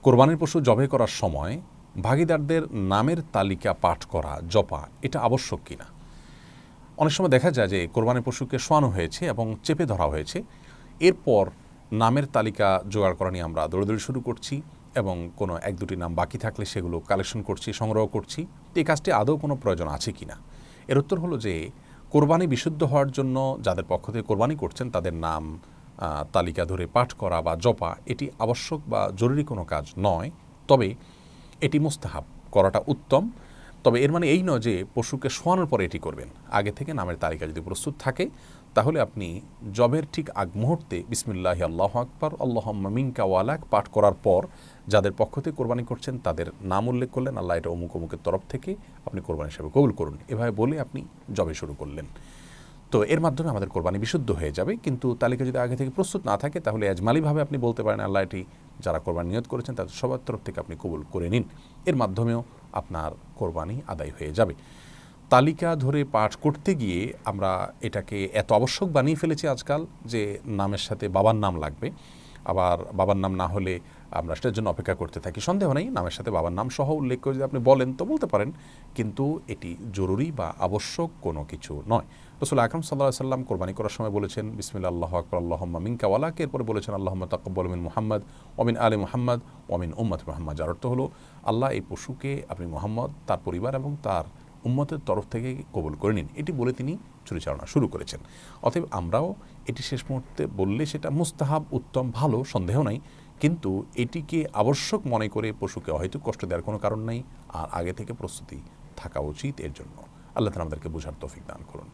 কোরবানির পশু জবাই করার সময় ভাগীদারদের নামের তালিকা পাঠ করা জপা এটা আবশ্যক কিনা। অনেক সময় দেখা যায় যে কোরবানির পশুকে শোয়ানো হয়েছে এবং চেপে ধরা হয়েছে, এরপর নামের তালিকা জোগাড় করা নিয়ে আমরা দৌড়াদৌড়ি শুরু করছি এবং কোনো এক দুটি নাম বাকি থাকলে সেগুলো কালেকশন করছি, সংগ্রহ করছি। এই কাজটি আদৌ কোনো প্রয়োজন আছে কিনা। এর উত্তর হলো যে কোরবানি বিশুদ্ধ হওয়ার জন্য যাদের পক্ষ থেকে কোরবানি করছেন তাদের নাম তালিকা ধরে পাঠ করা বা জপা এটি আবশ্যক বা জরুরি কোনো কাজ নয়, তবে এটি মুস্তাহাব করাটা উত্তম। তবে এর মানে এই নয় যে পশুকে শোয়ানোর পরে এটি করবেন। আগে থেকে নামের তালিকা যদি প্রস্তুত থাকে তাহলে আপনি জবের ঠিক আগ মুহূর্তে বিসমিল্লাহি আল্লাহু আকবার আল্লাহুম্মা মিনকা ওয়ালাক পাঠ করার পর যাদের পক্ষ থেকে কোরবানি করছেন তাদের নাম উল্লেখ করলেন, আল্লাহ এটা অমুক অমুকের তরফ থেকে আপনি কোরবানি হিসেবে কবুল করুন, এভাবে বলে আপনি জবে শুরু করলেন। তো এর মাধ্যমে আমাদের কোরবানি বিশুদ্ধ হয়ে যাবে। কিন্তু তালিকা যদি আগে থেকে প্রস্তুত না থাকে তাহলে আজমালিভাবে আপনি বলতে পারেন আল্লাহ এটি যারা কোরবানি নিয়ত করেছেন তাদের সবার তরফ থেকে আপনি কবুল করে নিন। এর মাধ্যমেও আপনার কোরবানি আদায় হয়ে যাবে। তালিকা ধরে পাঠ করতে গিয়ে আমরা এটাকে এত আবশ্যক বানিয়ে ফেলেছি আজকাল যে নামের সাথে বাবার নাম লাগবে। আবার বাবার নাম না হলে আমরা সেটার জন্য অপেক্ষা করতে থাকি। সন্দেহ নেই, নামের সাথে বাবার নাম সহ উল্লেখ করে যদি আপনি বলেন তো বলতে পারেন, কিন্তু এটি জরুরি বা আবশ্যক কোনো কিছু নয়। রাসূল আকরাম সাল্লাল্লাহু আলাইহি সাল্লাম কোরবানি করার সময় বলেছেন বিসমিল্লাহ আল্লাহু আকবার আল্লাহুম্মা মিনকা ওয়ালাক, এরপরে বলেছেন আল্লাহুম্মা তাকাব্বাল মিন মুহাম্মদ ওয়া মিন আলি মুহাম্মদ ওয়া মিন উম্মতি মুহাম্মদ। যার অর্থ হলো আল্লাহ এই পশুকে আপনি মুহাম্মদ, তার পরিবার এবং তার উম্মতের তরফ থেকে কবুল করে নিন, এটি বলে তিনি চুরিচালনা শুরু করেছেন। অতএব আমরাও এটি শেষ মুহূর্তে বললে সেটা মুস্তাহাব, উত্তম, ভালো, সন্দেহ নাই, কিন্তু এটিকে আবশ্যক মনে করে পশুকে অহেতুক কষ্ট দেওয়ার কোনো কারণ নেই। আর আগে থেকে প্রস্তুতি থাকা উচিত এর জন্য। আল্লাহ তাআলা আমাদেরকে বোঝার তৌফিক দান করুন।